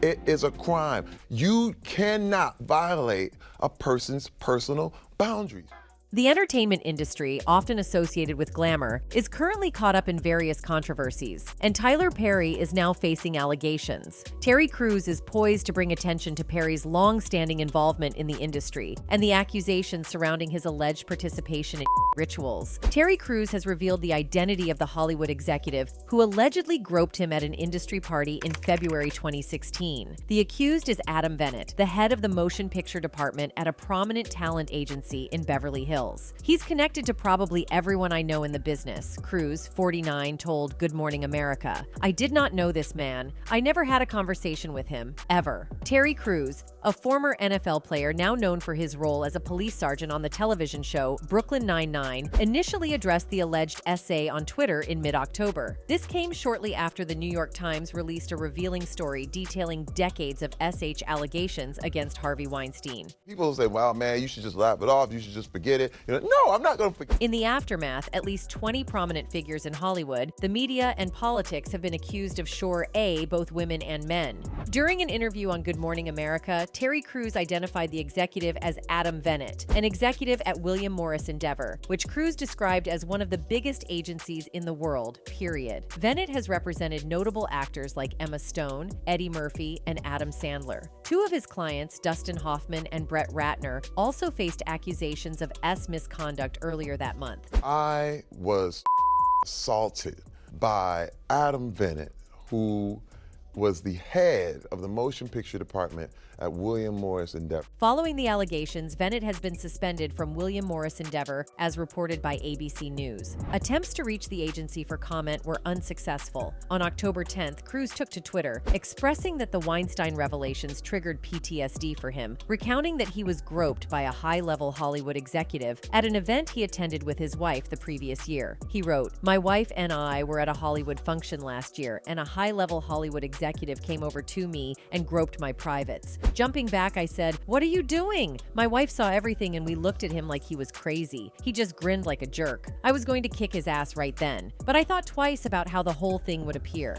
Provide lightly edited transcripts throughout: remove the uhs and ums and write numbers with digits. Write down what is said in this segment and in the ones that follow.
It is a crime. You cannot violate a person's personal boundaries. The entertainment industry, often associated with glamour, is currently caught up in various controversies, and Tyler Perry is now facing allegations. Terry Crews is poised to bring attention to Perry's long-standing involvement in the industry and the accusations surrounding his alleged participation in rituals. Terry Crews has revealed the identity of the Hollywood executive who allegedly groped him at an industry party in February 2016. The accused is Adam Venit, the head of the motion picture department at a prominent talent agency in Beverly Hills. He's connected to probably everyone I know in the business, Crews, 49, told Good Morning America. I did not know this man. I never had a conversation with him, ever. Terry Crews, a former NFL player now known for his role as a police sergeant on the television show Brooklyn Nine-Nine, initially addressed the alleged essay on Twitter in mid-October. This came shortly after the New York Times released a revealing story detailing decades of SH allegations against Harvey Weinstein. People say, wow, man, you should just laugh it off. You should just forget it. No, I'm not going to forget. In the aftermath, at least 20 prominent figures in Hollywood, the media, and politics have been accused of both women and men. During an interview on Good Morning America, Terry Crews identified the executive as Adam Venit, an executive at William Morris Endeavor, which Crews described as one of the biggest agencies in the world, period. Venit has represented notable actors like Emma Stone, Eddie Murphy, and Adam Sandler. Two of his clients, Dustin Hoffman and Brett Ratner, also faced accusations of misconduct earlier that month. I was assaulted by Adam Venit, who was the head of the motion picture department at William Morris Endeavor. Following the allegations, Venit has been suspended from William Morris Endeavor, as reported by ABC News. Attempts to reach the agency for comment were unsuccessful. On October 10th, Crews took to Twitter, expressing that the Weinstein revelations triggered PTSD for him, recounting that he was groped by a high-level Hollywood executive at an event he attended with his wife the previous year. He wrote, "My wife and I were at a Hollywood function last year, and a high-level Hollywood executive came over to me and groped my privates. Jumping back, I said, 'What are you doing?' My wife saw everything and we looked at him like he was crazy. He just grinned like a jerk. I was going to kick his ass right then, but I thought twice about how the whole thing would appear.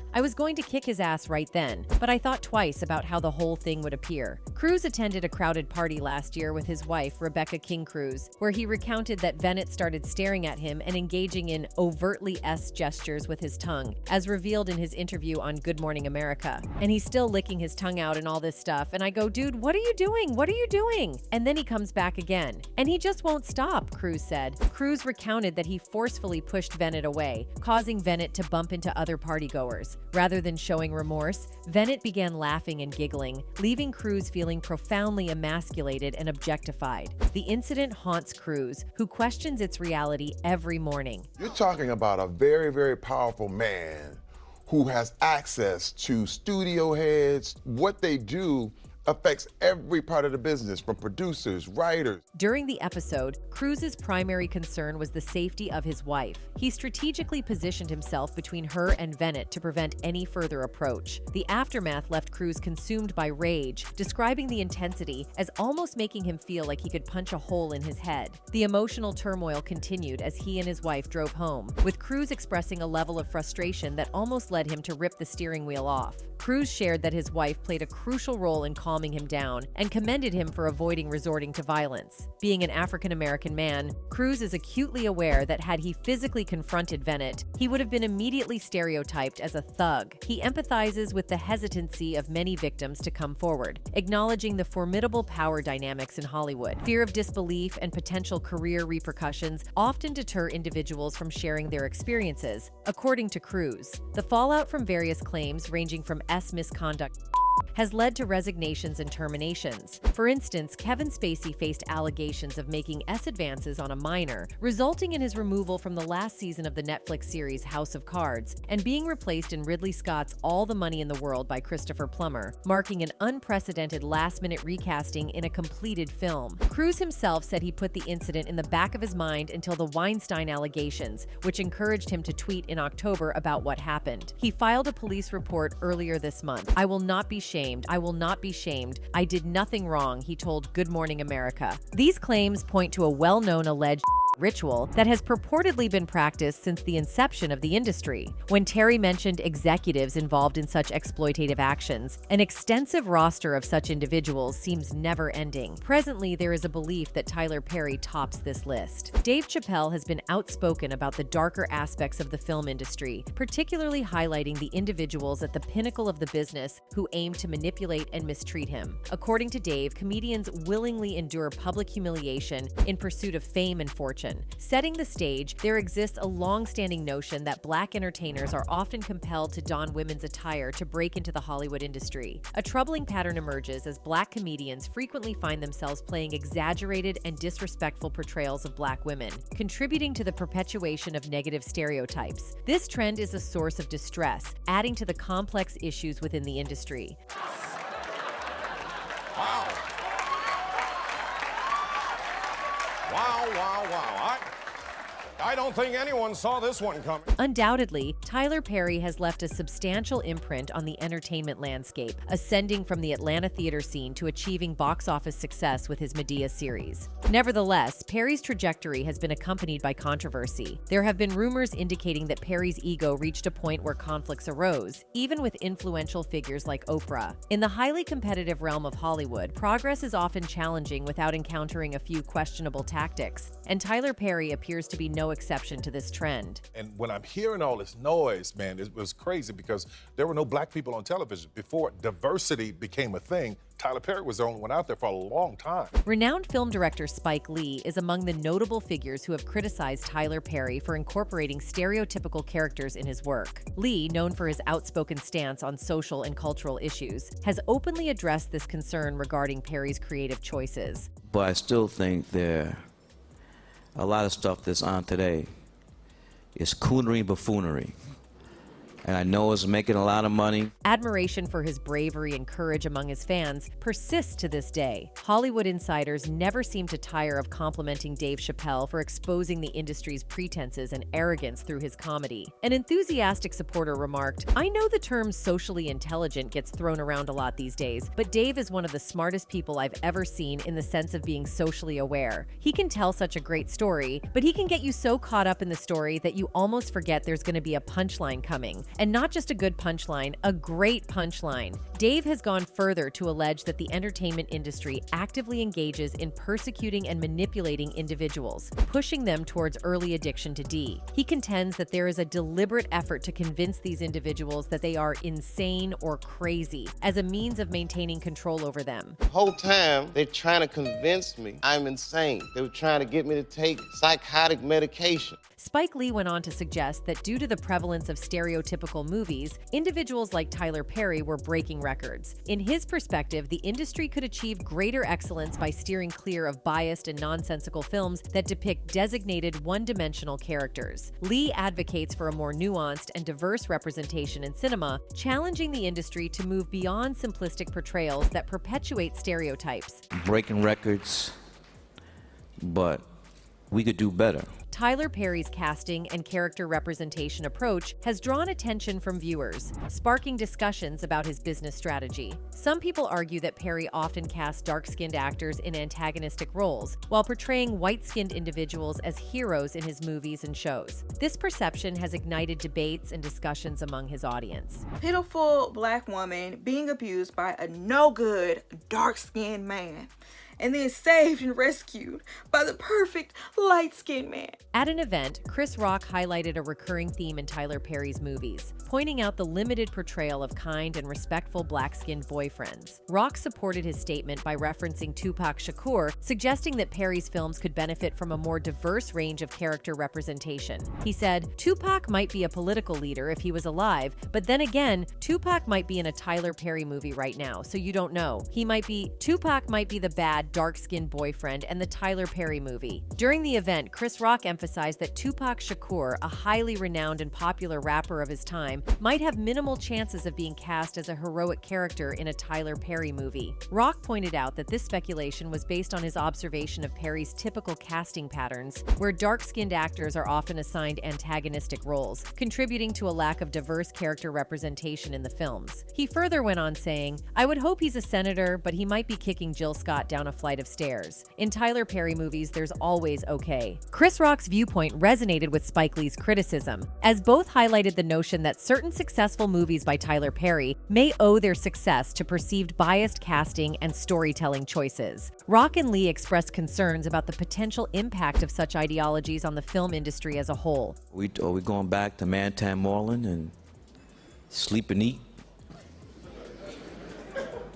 Crews attended a crowded party last year with his wife, Rebecca King Crews, where he recounted that Venit started staring at him and engaging in overtly S gestures with his tongue, as revealed in his interview on Good Morning America. And he's still licking his tongue out and all this stuff, and I go, 'Dude, what are you doing? What are you doing?' And then he comes back again. And he just won't stop," Crews said. Crews recounted that he forcefully pushed Venit away, causing Venit to bump into other partygoers. Rather than showing remorse, Venit began laughing and giggling, leaving Crews feeling profoundly emasculated and objectified. The incident haunts Crews, who questions its reality every morning. You're talking about a very, very powerful man who has access to studio heads. What they do affects every part of the business, from producers, writers. During the episode, Crews's primary concern was the safety of his wife. He strategically positioned himself between her and Venit to prevent any further approach. The aftermath left Crews consumed by rage, describing the intensity as almost making him feel like he could punch a hole in his head. The emotional turmoil continued as he and his wife drove home, with Crews expressing a level of frustration that almost led him to rip the steering wheel off. Crews shared that his wife played a crucial role in calming him down and commended him for avoiding resorting to violence. Being an African-American man, Crews is acutely aware that had he physically confronted Venit, he would have been immediately stereotyped as a thug. He empathizes with the hesitancy of many victims to come forward, acknowledging the formidable power dynamics in Hollywood. Fear of disbelief and potential career repercussions often deter individuals from sharing their experiences, according to Crews. The fallout from various claims ranging from misconduct has led to resignations and terminations. For instance, Kevin Spacey faced allegations of making advances on a minor, resulting in his removal from the last season of the Netflix series House of Cards, and being replaced in Ridley Scott's All the Money in the World by Christopher Plummer, marking an unprecedented last-minute recasting in a completed film. Crews himself said he put the incident in the back of his mind until the Weinstein allegations, which encouraged him to tweet in October about what happened. He filed a police report earlier this month. "I will not be shamed. I will not be shamed. I did nothing wrong," he told Good Morning America. These claims point to a well-known alleged ritual that has purportedly been practiced since the inception of the industry. When Terry mentioned executives involved in such exploitative actions, an extensive roster of such individuals seems never-ending. Presently, there is a belief that Tyler Perry tops this list. Dave Chappelle has been outspoken about the darker aspects of the film industry, particularly highlighting the individuals at the pinnacle of the business who aim to manipulate and mistreat him. According to Dave, comedians willingly endure public humiliation in pursuit of fame and fortune. Setting the stage, there exists a long-standing notion that Black entertainers are often compelled to don women's attire to break into the Hollywood industry. A troubling pattern emerges as Black comedians frequently find themselves playing exaggerated and disrespectful portrayals of Black women, contributing to the perpetuation of negative stereotypes. This trend is a source of distress, adding to the complex issues within the industry. Wow. Wow, wow, wow. I don't think anyone saw this one coming. Undoubtedly, Tyler Perry has left a substantial imprint on the entertainment landscape, ascending from the Atlanta theater scene to achieving box office success with his Medea series. Nevertheless, Perry's trajectory has been accompanied by controversy. There have been rumors indicating that Perry's ego reached a point where conflicts arose, even with influential figures like Oprah. In the highly competitive realm of Hollywood, progress is often challenging without encountering a few questionable tactics, and Tyler Perry appears to be no exception to this trend. And when I'm hearing all this noise, man, it was crazy because there were no Black people on television. Before diversity became a thing, Tyler Perry was the only one out there for a long time. Renowned film director Spike Lee is among the notable figures who have criticized Tyler Perry for incorporating stereotypical characters in his work. Lee, known for his outspoken stance on social and cultural issues, has openly addressed this concern regarding Perry's creative choices. But I still think a lot of stuff that's on today is coonery and buffoonery. And I know it's making a lot of money. Admiration for his bravery and courage among his fans persists to this day. Hollywood insiders never seem to tire of complimenting Dave Chappelle for exposing the industry's pretenses and arrogance through his comedy. An enthusiastic supporter remarked, "I know the term socially intelligent gets thrown around a lot these days, but Dave is one of the smartest people I've ever seen in the sense of being socially aware. He can tell such a great story, but he can get you so caught up in the story that you almost forget there's going to be a punchline coming. And not just a good punchline, a great punchline." Dave has gone further to allege that the entertainment industry actively engages in persecuting and manipulating individuals, pushing them towards early addiction to D. He contends that there is a deliberate effort to convince these individuals that they are insane or crazy as a means of maintaining control over them. The whole time, they're trying to convince me I'm insane. They were trying to get me to take psychotic medication. Spike Lee went on to suggest that due to the prevalence of stereotypical movies, individuals like Tyler Perry were breaking records. In his perspective, the industry could achieve greater excellence by steering clear of biased and nonsensical films that depict designated one-dimensional characters. Lee advocates for a more nuanced and diverse representation in cinema, challenging the industry to move beyond simplistic portrayals that perpetuate stereotypes. Breaking records, but we could do better. Tyler Perry's casting and character representation approach has drawn attention from viewers, sparking discussions about his business strategy. Some people argue that Perry often casts dark-skinned actors in antagonistic roles, while portraying white-skinned individuals as heroes in his movies and shows. This perception has ignited debates and discussions among his audience. Pitiful Black woman being abused by a no-good, dark-skinned man, and then saved and rescued by the perfect light-skinned man. At an event, Chris Rock highlighted a recurring theme in Tyler Perry's movies, pointing out the limited portrayal of kind and respectful black-skinned boyfriends. Rock supported his statement by referencing Tupac Shakur, suggesting that Perry's films could benefit from a more diverse range of character representation. He said, "Tupac might be a political leader if he was alive, but then again, Tupac might be in a Tyler Perry movie right now, so you don't know. Tupac might be the bad, dark-skinned boyfriend in the Tyler Perry movie." During the event, Chris Rock emphasized that Tupac Shakur, a highly renowned and popular rapper of his time, might have minimal chances of being cast as a heroic character in a Tyler Perry movie. Rock pointed out that this speculation was based on his observation of Perry's typical casting patterns, where dark-skinned actors are often assigned antagonistic roles, contributing to a lack of diverse character representation in the films. He further went on saying, "I would hope he's a senator, but he might be kicking Jill Scott down a flight of stairs. In Tyler Perry movies, there's always okay. Chris Rock's viewpoint resonated with Spike Lee's criticism, as both highlighted the notion that certain successful movies by Tyler Perry may owe their success to perceived biased casting and storytelling choices. Rock and Lee expressed concerns about the potential impact of such ideologies on the film industry as a whole. Are we going back to Mantan Moreland and sleep and eat?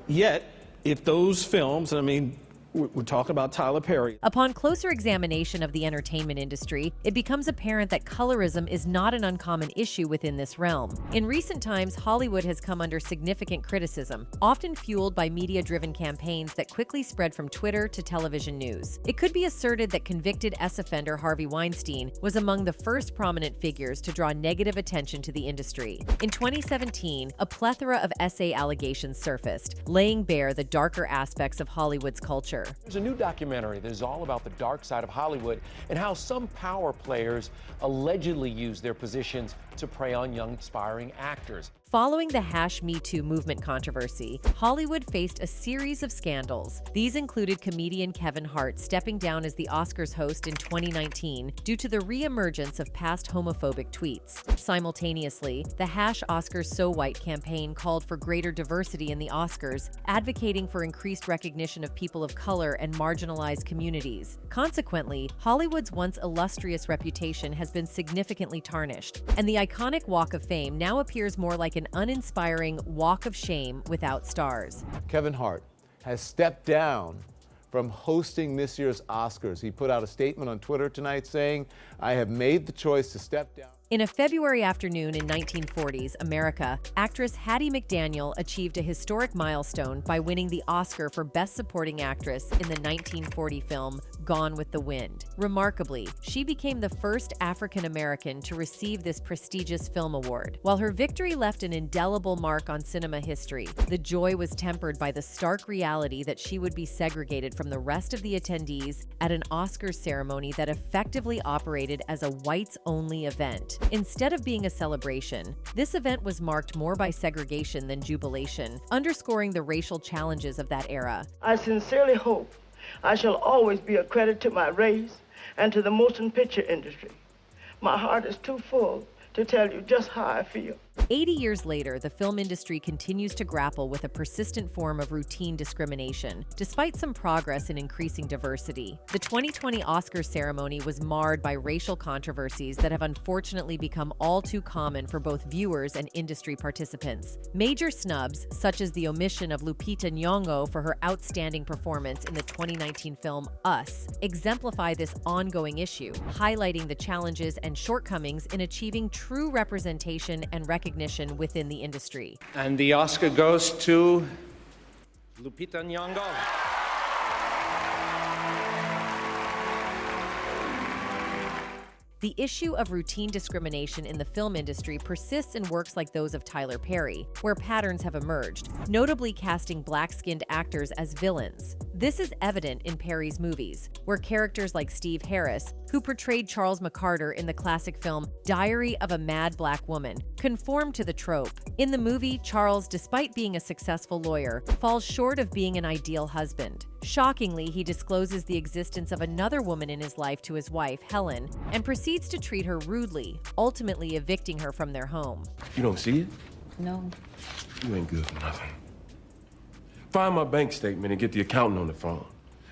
Yet, if those films, I mean, we're talking about Tyler Perry. Upon closer examination of the entertainment industry, it becomes apparent that colorism is not an uncommon issue within this realm. In recent times, Hollywood has come under significant criticism, often fueled by media-driven campaigns that quickly spread from Twitter to television news. It could be asserted that convicted ex-offender Harvey Weinstein was among the first prominent figures to draw negative attention to the industry. In 2017, a plethora of SA allegations surfaced, laying bare the darker aspects of Hollywood's culture. There's a new documentary that is all about the dark side of Hollywood and how some power players allegedly use their positions to prey on young, aspiring actors. Following the #MeToo movement controversy, Hollywood faced a series of scandals. These included comedian Kevin Hart stepping down as the Oscars host in 2019 due to the re-emergence of past homophobic tweets. Simultaneously, the #OscarsSoWhite campaign called for greater diversity in the Oscars, advocating for increased recognition of people of color and marginalized communities. Consequently, Hollywood's once illustrious reputation has been significantly tarnished, and the iconic Walk of Fame now appears more like an uninspiring walk of shame without stars. Kevin Hart has stepped down from hosting this year's Oscars. He put out a statement on Twitter tonight saying, "I have made the choice to step down." In a February afternoon in 1940s America, actress Hattie McDaniel achieved a historic milestone by winning the Oscar for Best Supporting Actress in the 1940 film Gone with the Wind. Remarkably, she became the first African American to receive this prestigious film award. While her victory left an indelible mark on cinema history, the joy was tempered by the stark reality that she would be segregated from the rest of the attendees at an Oscars ceremony that effectively operated as a whites-only event. Instead of being a celebration, this event was marked more by segregation than jubilation, underscoring the racial challenges of that era. I sincerely hope I shall always be a credit to my race and to the motion picture industry. My heart is too full to tell you just how I feel. 80 years later, the film industry continues to grapple with a persistent form of routine discrimination, despite some progress in increasing diversity. The 2020 Oscar ceremony was marred by racial controversies that have unfortunately become all too common for both viewers and industry participants. Major snubs, such as the omission of Lupita Nyong'o for her outstanding performance in the 2019 film Us, exemplify this ongoing issue, highlighting the challenges and shortcomings in achieving true representation and recognition within the industry. And the Oscar goes to Lupita Nyong'o. The issue of routine discrimination in the film industry persists in works like those of Tyler Perry, where patterns have emerged, notably casting black-skinned actors as villains. This is evident in Perry's movies, where characters like Steve Harris, who portrayed Charles McCarter in the classic film Diary of a Mad Black Woman, conform to the trope. In the movie, Charles, despite being a successful lawyer, falls short of being an ideal husband. Shockingly, he discloses the existence of another woman in his life to his wife, Helen, and proceeds to treat her rudely, ultimately evicting her from their home. You don't see it? No. You ain't good for nothing. Find my bank statement and get the accountant on the phone.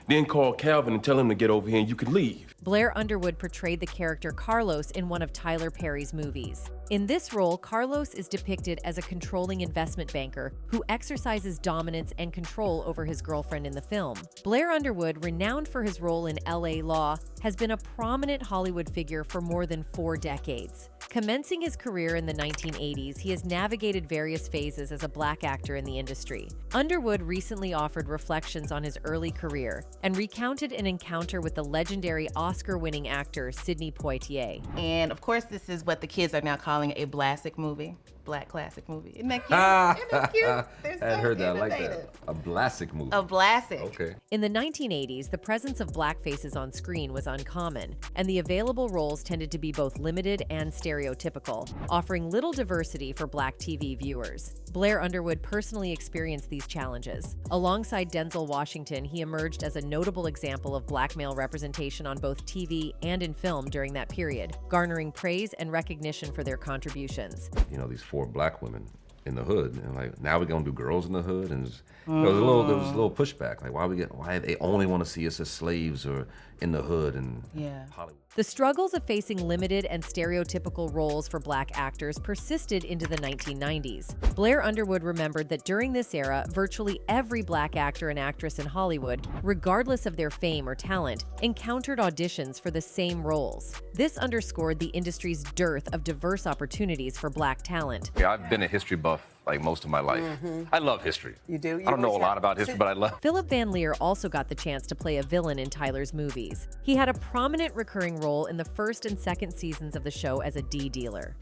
Then call Calvin and tell him to get over here and you can leave. Blair Underwood portrayed the character Carlos in one of Tyler Perry's movies. In this role, Carlos is depicted as a controlling investment banker who exercises dominance and control over his girlfriend in the film. Blair Underwood, renowned for his role in LA Law, has been a prominent Hollywood figure for more than 4 decades. Commencing his career in the 1980s, he has navigated various phases as a black actor in the industry. Underwood recently offered reflections on his early career and recounted an encounter with the legendary Oscar-winning actor Sidney Poitier. And of course, this is what the kids are now calling a Blasik movie. Black classic movie. Isn't that cute? Isn't that cute? I hadn't heard that. I like that. A Blasik movie. A Blasik. Okay. In the 1980s, the presence of black faces on screen was uncommon, and the available roles tended to be both limited and stereotypical, offering little diversity for black TV viewers. Blair Underwood personally experienced these challenges. Alongside Denzel Washington, he emerged as a notable example of black male representation on both TV and in film during that period, garnering praise and recognition for their contributions. You know, these 4 black women in the hood, and like, now we're gonna do girls in the hood, and there was a little pushback. Like, why they only want to see us as slaves or in the hood and Hollywood. The struggles of facing limited and stereotypical roles for black actors persisted into the 1990s. Blair Underwood remembered that during this era, virtually every black actor and actress in Hollywood, regardless of their fame or talent, encountered auditions for the same roles. This underscored the industry's dearth of diverse opportunities for black talent. Yeah, I've been a history buff like most of my life. I love history. You do? I don't know a lot about history, but I love. Philip Van Leer also got the chance to play a villain in Tyler's movies. He had a prominent recurring role in the first and second seasons of the show as a D dealer.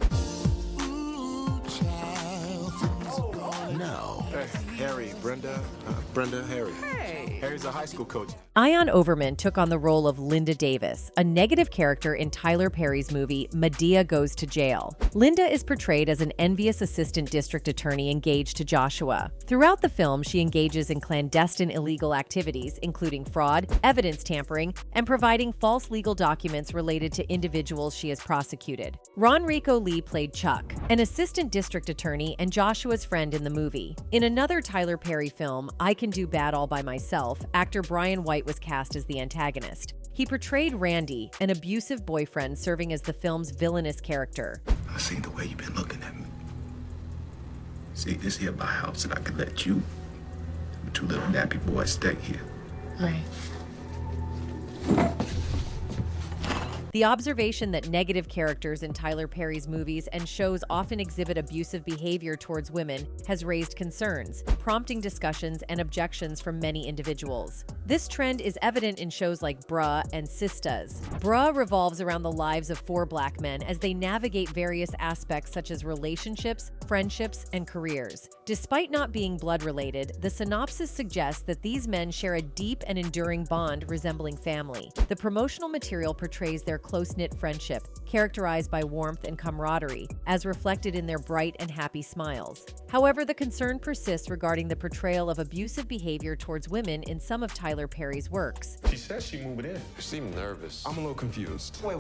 No. Harry, Brenda, Harry. Hey. Harry's a high school coach. Ion Overman took on the role of Linda Davis, a negative character in Tyler Perry's movie Medea Goes to Jail. Linda is portrayed as an envious assistant district attorney engaged to Joshua. Throughout the film, she engages in clandestine illegal activities, including fraud, evidence tampering, and providing false legal documents related to individuals she has prosecuted. Ron Rico Lee played Chuck, an assistant district attorney and Joshua's friend in the movie. In another Tyler Perry film, I Can Do Bad All by Myself, actor Brian White was cast as the antagonist. He portrayed Randy, an abusive boyfriend serving as the film's villainous character. I seen the way you've been looking at me. See, this here my house, and I can let you, the 2 little nappy boys, stay here. Right. The observation that negative characters in Tyler Perry's movies and shows often exhibit abusive behavior towards women has raised concerns, prompting discussions and objections from many individuals. This trend is evident in shows like Bruh and Sistas. Bruh revolves around the lives of 4 black men as they navigate various aspects such as relationships, friendships, and careers. Despite not being blood-related, the synopsis suggests that these men share a deep and enduring bond resembling family. The promotional material portrays their close-knit friendship, characterized by warmth and camaraderie, as reflected in their bright and happy smiles. However, the concern persists regarding the portrayal of abusive behavior towards women in some of Tyler Perry's works. She says she moved in. She seemed nervous. I'm a little confused. Wait.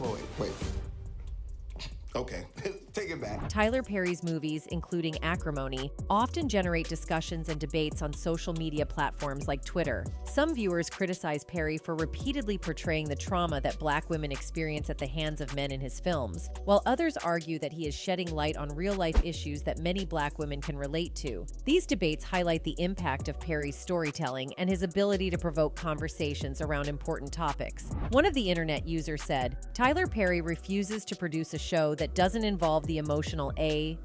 Okay, take it back. Tyler Perry's movies, including Acrimony, often generate discussions and debates on social media platforms like Twitter. Some viewers criticize Perry for repeatedly portraying the trauma that black women experience at the hands of men in his films, while others argue that he is shedding light on real-life issues that many black women can relate to. These debates highlight the impact of Perry's storytelling and his ability to provoke conversations around important topics. One of the internet users said, "Tyler Perry refuses to produce a show that doesn't involve the emotional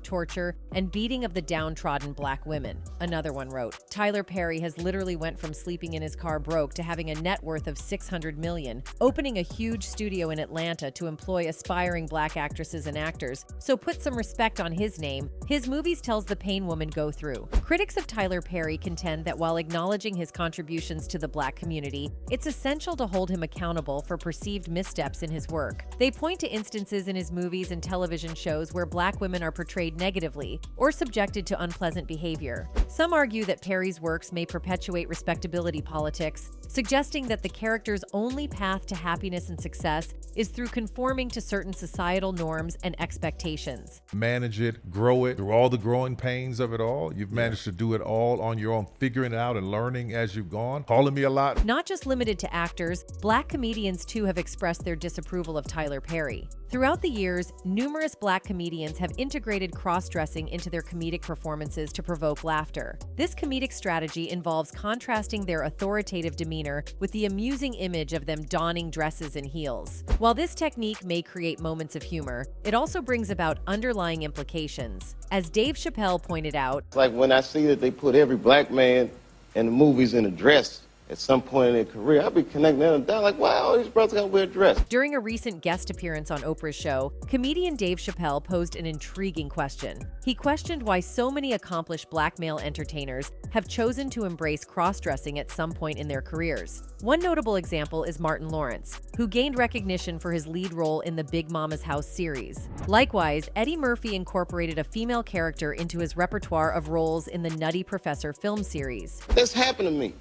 torture, and beating of the downtrodden black women." Another one wrote, "Tyler Perry has literally went from sleeping in his car broke to having a net worth of $600 million, opening a huge studio in Atlanta to employ aspiring black actresses and actors, so put some respect on his name. His movies tells the pain women go through." Critics of Tyler Perry contend that while acknowledging his contributions to the black community, it's essential to hold him accountable for perceived missteps in his work. They point to instances in his movies and television shows where black women are portrayed negatively or subjected to unpleasant behavior. Some argue that Perry's works may perpetuate respectability politics, suggesting that the character's only path to happiness and success is through conforming to certain societal norms and expectations. Manage it, grow it, through all the growing pains of it all. You've managed to do it all on your own, figuring it out and learning as you've gone. Calling me a lot. Not just limited to actors, black comedians too have expressed their disapproval of Tyler Perry. Throughout the years, numerous black comedians have integrated cross-dressing into their comedic performances to provoke laughter. This comedic strategy involves contrasting their authoritative demeanor with the amusing image of them donning dresses and heels. While this technique may create moments of humor, it also brings about underlying implications. As Dave Chappelle pointed out, It's like when I see that they put every black man in the movies in a dress at some point in their career, I'll be connecting them down like, wow, these brothers got weird dress. During a recent guest appearance on Oprah's show, comedian Dave Chappelle posed an intriguing question. He questioned why so many accomplished black male entertainers have chosen to embrace cross-dressing at some point in their careers. One notable example is Martin Lawrence, who gained recognition for his lead role in the Big Mama's House series. Likewise, Eddie Murphy incorporated a female character into his repertoire of roles in the Nutty Professor film series. This happened to me.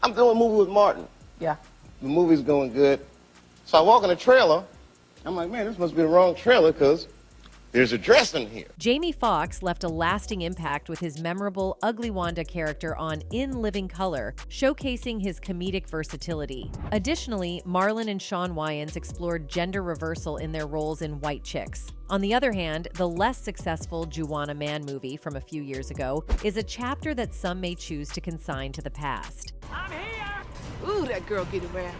I'm doing a movie with Martin. Yeah. The movie's going good. So I walk in the trailer. I'm like, man, this must be the wrong trailer because there's a dress in here. Jamie Foxx left a lasting impact with his memorable Ugly Wanda character on In Living Color, showcasing his comedic versatility. Additionally, Marlon and Shawn Wayans explored gender reversal in their roles in White Chicks. On the other hand, the less successful Juwanna Mann movie from a few years ago is a chapter that some may choose to consign to the past. I'm here! Ooh, that girl get around.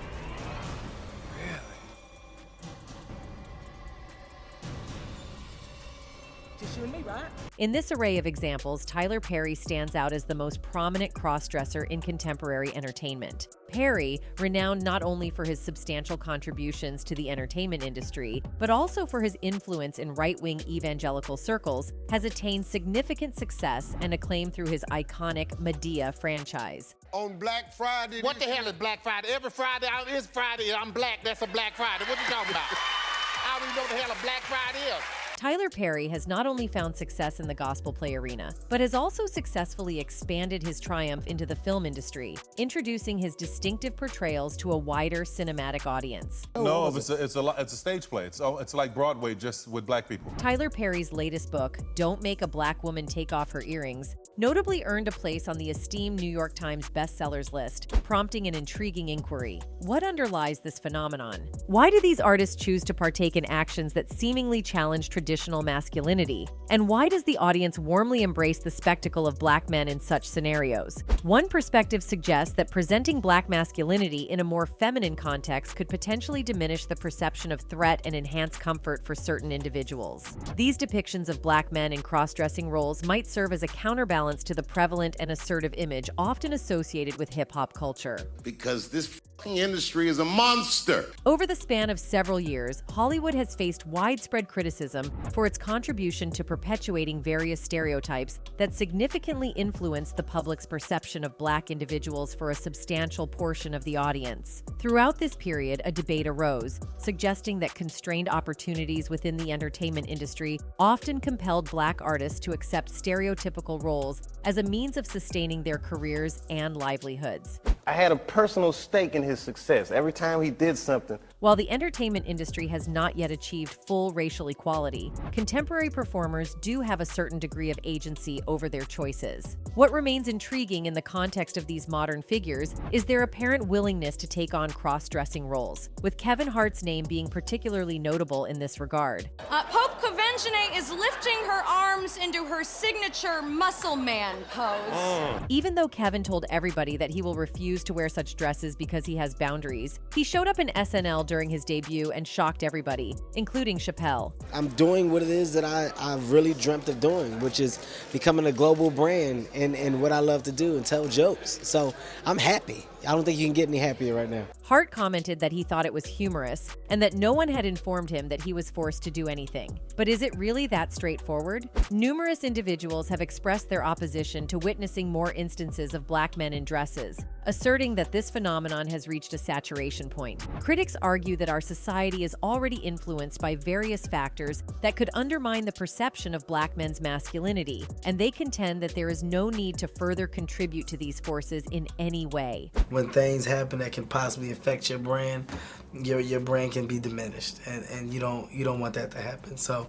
Just you and me, right? In this array of examples, Tyler Perry stands out as the most prominent cross-dresser in contemporary entertainment. Perry, renowned not only for his substantial contributions to the entertainment industry, but also for his influence in right-wing evangelical circles, has attained significant success and acclaim through his iconic Medea franchise. On Black Friday... What the hell is Black Friday? Every Friday is Friday. I'm black. That's a Black Friday. What you talking about? I don't even know what the hell a Black Friday is. Tyler Perry has not only found success in the gospel play arena, but has also successfully expanded his triumph into the film industry, introducing his distinctive portrayals to a wider cinematic audience. No, it's a stage play. It's like Broadway, just with black people. Tyler Perry's latest book, Don't Make a Black Woman Take Off Her Earrings, notably earned a place on the esteemed New York Times bestsellers list, prompting an intriguing inquiry. What underlies this phenomenon? Why do these artists choose to partake in actions that seemingly challenge traditional masculinity? And why does the audience warmly embrace the spectacle of black men in such scenarios? One perspective suggests that presenting black masculinity in a more feminine context could potentially diminish the perception of threat and enhance comfort for certain individuals. These depictions of black men in cross-dressing roles might serve as a counterbalance to the prevalent and assertive image often associated with hip-hop culture. Because this industry is a monster. Over the span of several years, Hollywood has faced widespread criticism for its contribution to perpetuating various stereotypes that significantly influence the public's perception of black individuals for a substantial portion of the audience. Throughout this period, a debate arose, suggesting that constrained opportunities within the entertainment industry often compelled black artists to accept stereotypical roles as a means of sustaining their careers and livelihoods. I had a personal stake in his success. Every time he did something. While the entertainment industry has not yet achieved full racial equality, contemporary performers do have a certain degree of agency over their choices. What remains intriguing in the context of these modern figures is their apparent willingness to take on cross-dressing roles, with Kevin Hart's name being particularly notable in this regard. Pope Conventionate is lifting her arms into her signature muscle man pose. Even though Kevin told everybody that he will refuse to wear such dresses because he has boundaries, he showed up in SNL during his debut and shocked everybody, including Chappelle. I'm doing what it is that I've really dreamt of doing, which is becoming a global brand and what I love to do and tell jokes. So I'm happy. I don't think you can get any happier right now. Hart commented that he thought it was humorous and that no one had informed him that he was forced to do anything. But is it really that straightforward? Numerous individuals have expressed their opposition to witnessing more instances of black men in dresses, asserting that this phenomenon has reached a saturation point. Critics argue that our society is already influenced by various factors that could undermine the perception of black men's masculinity, and they contend that there is no need to further contribute to these forces in any way. When things happen that can possibly affect your brand, your brand can be diminished, and you don't want that to happen. So,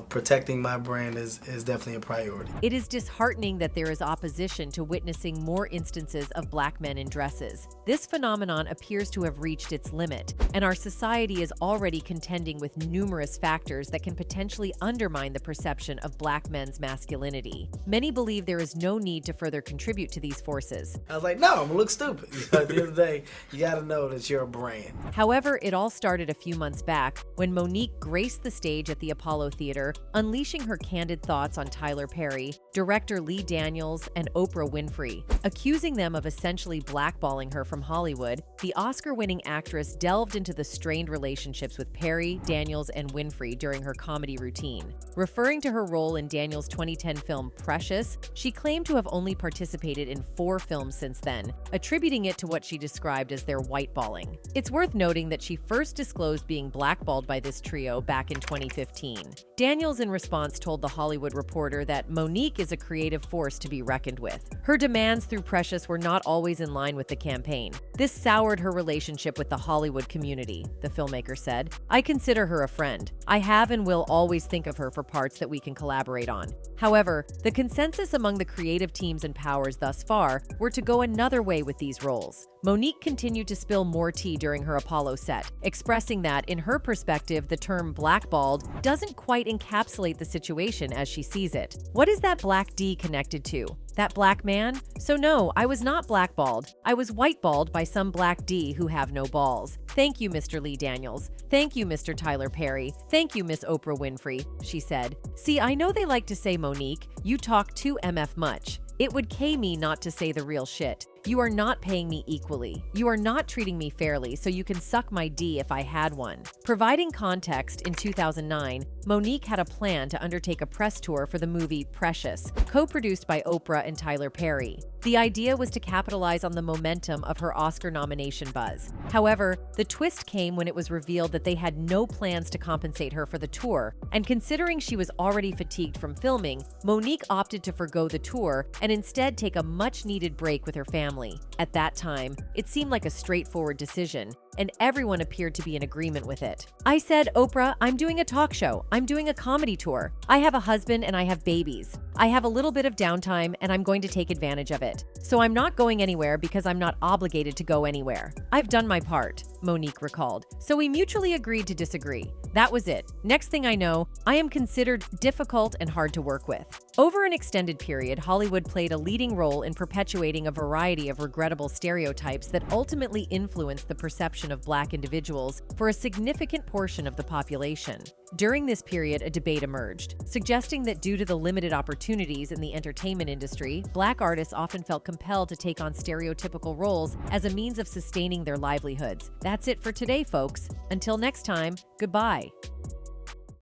protecting my brand is definitely a priority. It is disheartening that there is opposition to witnessing more instances of black men in dresses. This phenomenon appears to have reached its limit, and our society is already contending with numerous factors that can potentially undermine the perception of black men's masculinity. Many believe there is no need to further contribute to these forces. I was like, no, I'm gonna look stupid. At the end of the day, you gotta know that you're a brand. However, However, it all started a few months back when Monique graced the stage at the Apollo Theater, unleashing her candid thoughts on Tyler Perry, director Lee Daniels, and Oprah Winfrey. Accusing them of essentially blackballing her from Hollywood, the Oscar-winning actress delved into the strained relationships with Perry, Daniels, and Winfrey during her comedy routine. Referring to her role in Daniels' 2010 film Precious, she claimed to have only participated in 4 films since then, attributing it to what she described as their whiteballing. It's worth noting that she first disclosed being blackballed by this trio back in 2015. Daniels, in response, told The Hollywood Reporter that Monique is a creative force to be reckoned with. Her demands through Precious were not always in line with the campaign. This soured her relationship with the Hollywood community, the filmmaker said. I consider her a friend. I have and will always think of her for parts that we can collaborate on. However, the consensus among the creative teams and powers thus far were to go another way with these roles. Monique continued to spill more tea during her Apollo set, expressing that, in her perspective, the term blackballed doesn't quite encapsulate the situation as she sees it. What is that black D connected to? That black man? So no, I was not blackballed. I was whiteballed by some black D who have no balls. Thank you, Mr. Lee Daniels. Thank you, Mr. Tyler Perry. Thank you, Miss Oprah Winfrey, she said. See, I know they like to say, Monique, you talk too MF much. It would K me not to say the real shit. You are not paying me equally. You are not treating me fairly, so you can suck my D if I had one. Providing context, in 2009, Monique had a plan to undertake a press tour for the movie Precious, co-produced by Oprah and Tyler Perry. The idea was to capitalize on the momentum of her Oscar nomination buzz. However, the twist came when it was revealed that they had no plans to compensate her for the tour, and considering she was already fatigued from filming, Monique opted to forgo the tour and instead take a much-needed break with her family. At that time, it seemed like a straightforward decision, and everyone appeared to be in agreement with it. I said, Oprah, I'm doing a talk show. I'm doing a comedy tour. I have a husband and I have babies. I have a little bit of downtime and I'm going to take advantage of it. So I'm not going anywhere because I'm not obligated to go anywhere. I've done my part, Monique recalled. So we mutually agreed to disagree. That was it. Next thing I know, I am considered difficult and hard to work with. Over an extended period, Hollywood played a leading role in perpetuating a variety of regrettable stereotypes that ultimately influenced the perception of Black individuals for a significant portion of the population. During this period, a debate emerged, suggesting that due to the limited opportunities in the entertainment industry, Black artists often felt compelled to take on stereotypical roles as a means of sustaining their livelihoods. That's it for today, folks. Until next time, goodbye.